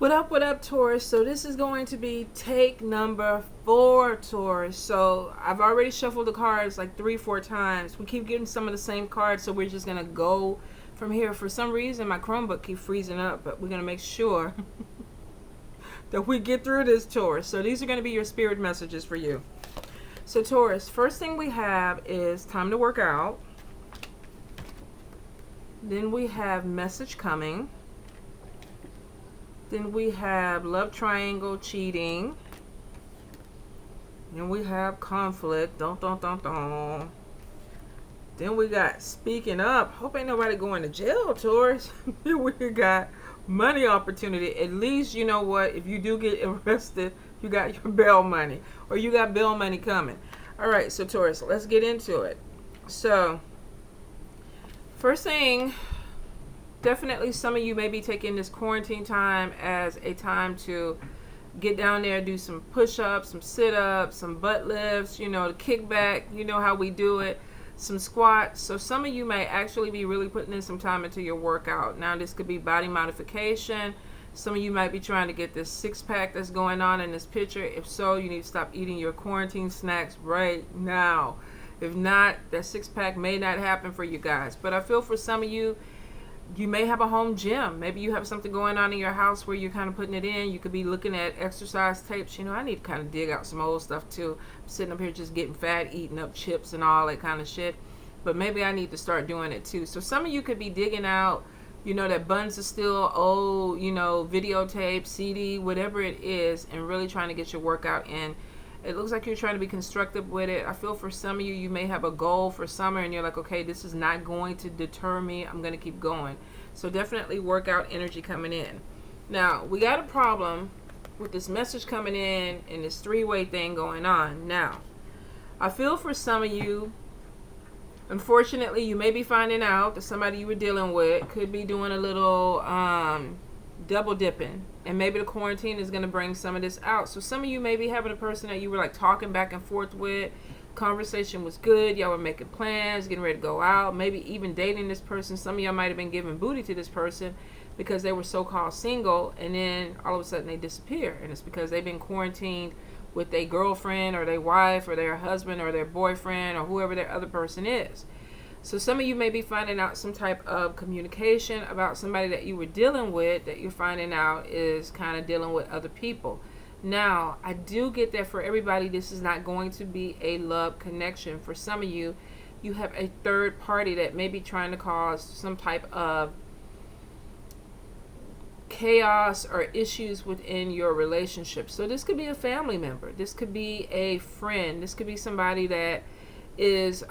What up, Taurus? So this is going to be take number 4, Taurus. So I've already shuffled the cards like 3-4 times. We keep getting some of the same cards, so we're just going to go from here. For some reason, my Chromebook keeps freezing up, but we're going to make sure that we get through this, Taurus. So these are going to be your spirit messages for you. So Taurus, first thing we have is time to work out. Then we have message coming. Then we have love triangle, cheating. Then we have conflict. Dun, dun, dun, dun. Then we got speaking up. Hope ain't nobody going to jail, Taurus. Then we got money opportunity. At least, you know what, if you do get arrested, you got your bail money. Or you got bail money coming. Alright, so Taurus, let's get into it. So, first thing, definitely some of you may be taking this quarantine time as a time to get down there, do some push-ups, some sit-ups, some butt lifts, you know, the kickback, you know how we do it, some squats. So some of you may actually be really putting in some time into your workout. Now this could be body modification. Some of you might be trying to get this six-pack that's going on in this picture. If so, you need to stop eating your quarantine snacks right now. If not, that six-pack may not happen for you guys. But I feel for some of you, you may have a home gym. Maybe you have something going on in your house where you're kind of putting it in. You could be looking at exercise tapes. You know, I need to kind of dig out some old stuff too. I'm sitting up here just getting fat, eating up chips and all that kind of shit. But maybe I need to start doing it too. So some of you could be digging out, you know, that buns are still old, you know, videotape, CD, whatever it is, and really trying to get your workout in. It looks like you're trying to be constructive with it. I feel for some of you, you may have a goal for summer and you're like, okay, this is not going to deter me. I'm going to keep going. So definitely workout energy coming in. Now, we got a problem with this message coming in and this three-way thing going on. Now, I feel for some of you, unfortunately, you may be finding out that somebody you were dealing with could be doing a little double dipping, and maybe the quarantine is going to bring some of this out. So some of you may be having a person that you were like talking back and forth with. Conversation was good, y'all were making plans, getting ready to go out, maybe even dating this person. Some of y'all might have been giving booty to this person because they were so-called single, and then all of a sudden they disappear, and it's because they've been quarantined with their girlfriend or their wife or their husband or their boyfriend or whoever their other person is. So some of you may be finding out some type of communication about somebody that you were dealing with that you're finding out is kind of dealing with other people. Now, I do get that for everybody, this is not going to be a love connection. For some of you, you have a third party that may be trying to cause some type of chaos or issues within your relationship. So this could be a family member. This could be a friend. This could be somebody that is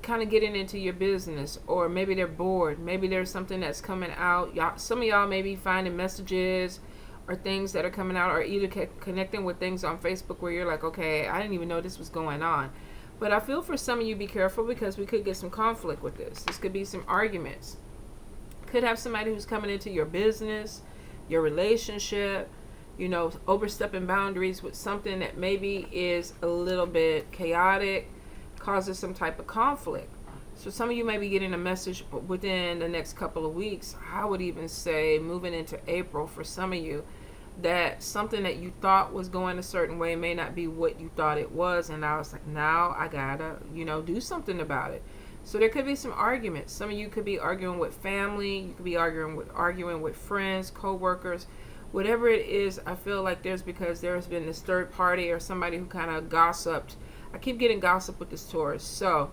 kind of getting into your business, or maybe they're bored. Maybe there's something that's coming out. Some of y'all may be finding messages or things that are coming out, or either connecting with things on Facebook where you're like, okay, I didn't even know this was going on. But I feel for some of you, be careful, because we could get some conflict with this. This could be some arguments. Could have somebody who's coming into your business, your relationship, you know, overstepping boundaries with something that maybe is a little bit chaotic, causes some type of conflict. So some of you may be getting a message within the next couple of weeks. I would even say moving into April for some of you, that something that you thought was going a certain way may not be what you thought it was. And I was like, now I gotta, you know, do something about it. So there could be some arguments. Some of you could be arguing with family. You could be arguing with friends, co-workers. Whatever it is, I feel like because there's been this third party or somebody who kind of gossiped. I keep getting gossip with this Taurus. So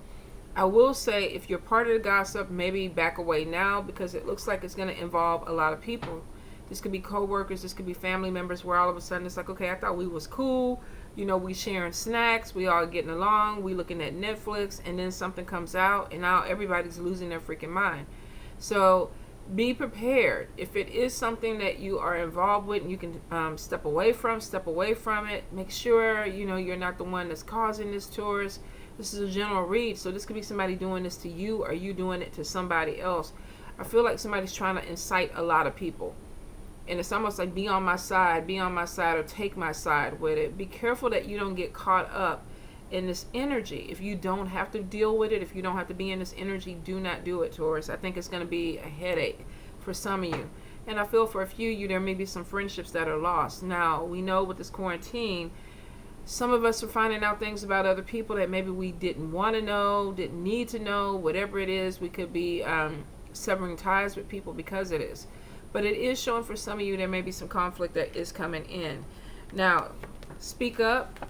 I will say, if you're part of the gossip, maybe back away now, because it looks like it's going to involve a lot of people. This could be co-workers, this could be family members, where all of a sudden it's like, okay, I thought we was cool. You know, we sharing snacks, we all getting along, we looking at Netflix, and then something comes out, and now everybody's losing their freaking mind. So be prepared. If it is something that you are involved with and you can step away from it. Make sure, you know, you're not the one that's causing this, Taurus. This is a general read, so this could be somebody doing this to you, or you doing it to somebody else. I feel like somebody's trying to incite a lot of people. And it's almost like be on my side, or take my side with it. Be careful that you don't get caught up in this energy. If you don't have to deal with it, if you don't have to be in this energy, do not do it, Taurus. I think it's going to be a headache for some of you. And I feel for a few of you, there may be some friendships that are lost. Now, we know with this quarantine, some of us are finding out things about other people that maybe we didn't want to know, didn't need to know, whatever it is. We could be severing ties with people because it is. But it is showing for some of you there may be some conflict that is coming in. Now, speak up.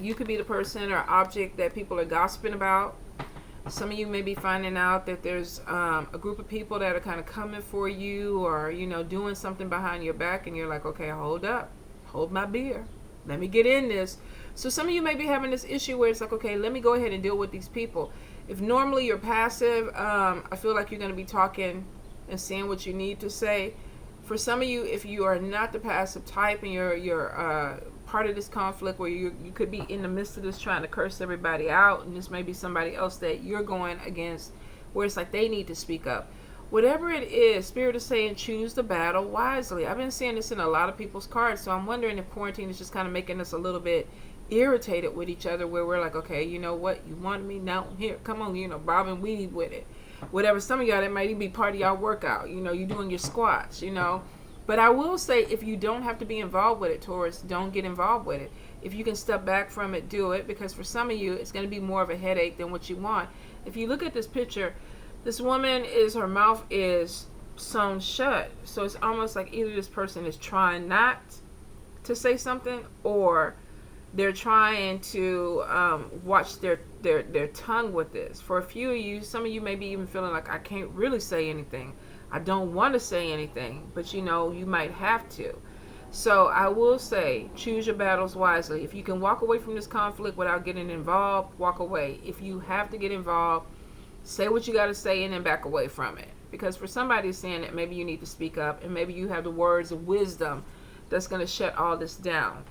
You could be the person or object that people are gossiping about. Some of you may be finding out that there's a group of people that are kind of coming for you, or, you know, doing something behind your back, and you're like, okay, hold up, hold my beer. Let me get in this. So some of you may be having this issue where it's like, okay, let me go ahead and deal with these people. If normally you're passive, I feel like you're going to be talking and saying what you need to say. For some of you, if you are not the passive type and you're part of this conflict where you could be in the midst of this trying to curse everybody out, and this may be somebody else that you're going against where it's like they need to speak up. Whatever it is, Spirit is saying choose the battle wisely. I've been seeing this in a lot of people's cards, so I'm wondering if quarantine is just kind of making us a little bit irritated with each other, where we're like, okay, you know what, you want me now, here, come on, you know, bob and weave with it. Whatever. Some of y'all, that might even be part of y'all workout, you know, you're doing your squats, you know. But I will say, if you don't have to be involved with it, Taurus, don't get involved with it. If you can step back from it, do it, because for some of you, it's going to be more of a headache than what you want. If you look at this picture, this woman her mouth is sewn shut. So it's almost like either this person is trying not to say something, or they're trying to watch their tongue with this. For a few of you, some of you may be even feeling like, I can't really say anything. I don't want to say anything, but you know, you might have to. So I will say, choose your battles wisely. If you can walk away from this conflict without getting involved, walk away. If you have to get involved, say what you got to say and then back away from it. Because for somebody saying that, maybe you need to speak up, and maybe you have the words of wisdom that's going to shut all this down.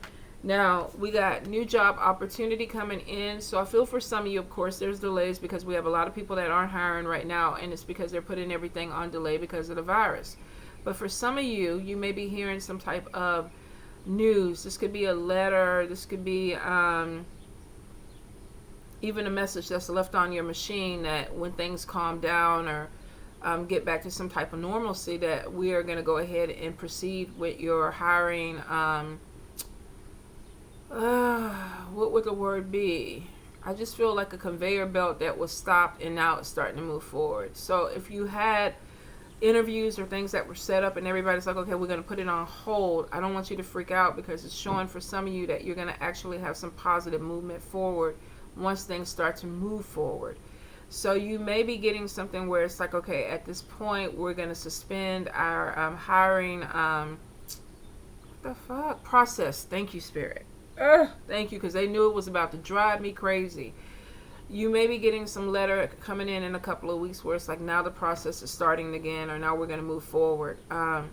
Now, we got new job opportunity coming in. So I feel for some of you, of course, there's delays because we have a lot of people that aren't hiring right now, and it's because they're putting everything on delay because of the virus. But for some of you, you may be hearing some type of news. This could be a letter. This could be even a message that's left on your machine that when things calm down or get back to some type of normalcy, that we are going to go ahead and proceed with your hiring. What would the word be? I just feel like a conveyor belt that was stopped and now it's starting to move forward. So if you had interviews or things that were set up and everybody's like, okay, we're going to put it on hold, I don't want you to freak out, because it's showing for some of you that you're going to actually have some positive movement forward once things start to move forward. So you may be getting something where it's like, okay, at this point we're going to suspend our hiring process. Thank you, Spirit. Thank you, because they knew it was about to drive me crazy. You may be getting some letter coming in a couple of weeks where it's like, now the process is starting again, or now we're going to move forward. I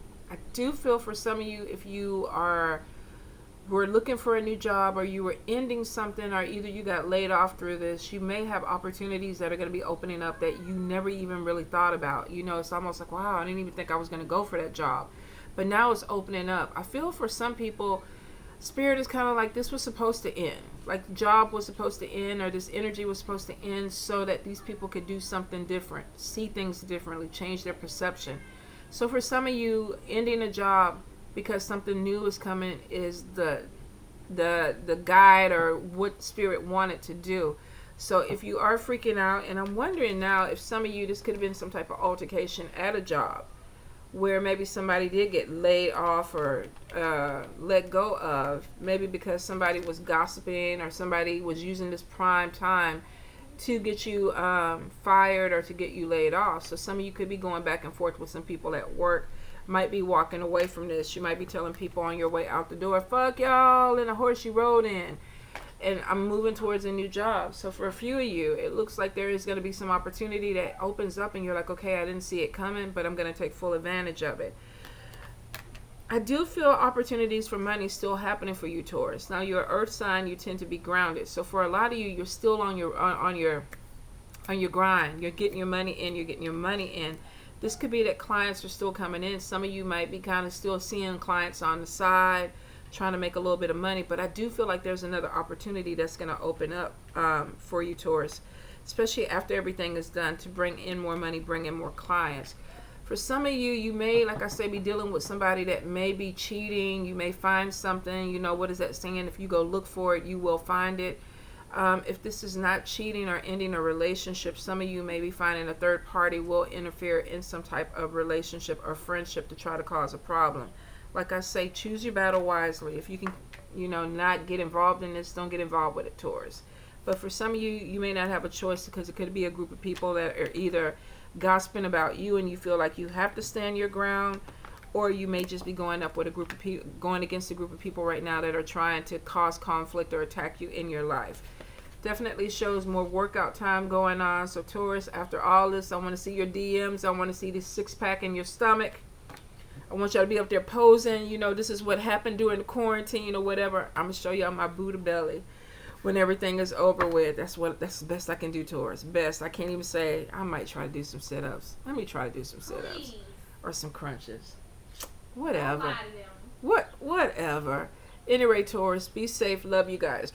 do feel for some of you, if you were looking for a new job, or you were ending something, or either you got laid off through this, you may have opportunities that are going to be opening up that you never even really thought about. You know, it's almost like, wow, I didn't even think I was going to go for that job. But now it's opening up. I feel for some people, Spirit is kind of like, this was supposed to end. Like the job was supposed to end, or this energy was supposed to end, so that these people could do something different, see things differently, change their perception. So for some of you, ending a job because something new is coming is the guide, or what Spirit wanted to do. So if you are freaking out, and I'm wondering now if some of you, this could have been some type of altercation at a job where maybe somebody did get laid off or let go of, maybe because somebody was gossiping, or somebody was using this prime time to get you fired or to get you laid off. So some of you could be going back and forth with some people at work, might be walking away from this. You might be telling people on your way out the door, fuck y'all and the horse you rode in, and I'm moving towards a new job. So for a few of you, it looks like there is going to be some opportunity that opens up, and you're like, okay, I didn't see it coming, but I'm going to take full advantage of it. I do feel opportunities for money still happening for you, Taurus. Now, you're an earth sign, you tend to be grounded. So for a lot of you, you're still on your grind. You're getting your money in. This could be that clients are still coming in. Some of you might be kind of still seeing clients on the side, trying to make a little bit of money. But I do feel like there's another opportunity that's going to open up for you, Taurus, especially after everything is done, to bring in more money, bring in more clients. For some of you, you may, like I say, be dealing with somebody that may be cheating. You may find something. You know, what is that saying? If you go look for it, you will find it. If this is not cheating or ending a relationship, some of you may be finding a third party will interfere in some type of relationship or friendship to try to cause a problem. Like I say, choose your battle wisely. If you can, you know, not get involved in this, don't get involved with it, Taurus. But for some of you, you may not have a choice, because it could be a group of people that are either gossiping about you and you feel like you have to stand your ground, or you may just be going up with a group of people, going against a group of people right now that are trying to cause conflict or attack you in your life. Definitely shows more workout time going on. So Taurus, after all this, I want to see your DMs. I want to see this six-pack in your stomach. I want y'all to be up there posing. You know, this is what happened during the quarantine or whatever. I'm going to show y'all my Buddha belly when everything is over with. That's the best I can do, Taurus. Best. I can't even say. I might try to do some sit-ups. Let me try to do some sit-ups. Or some crunches. Whatever. Whatever. Anyway, Taurus, be safe. Love you guys.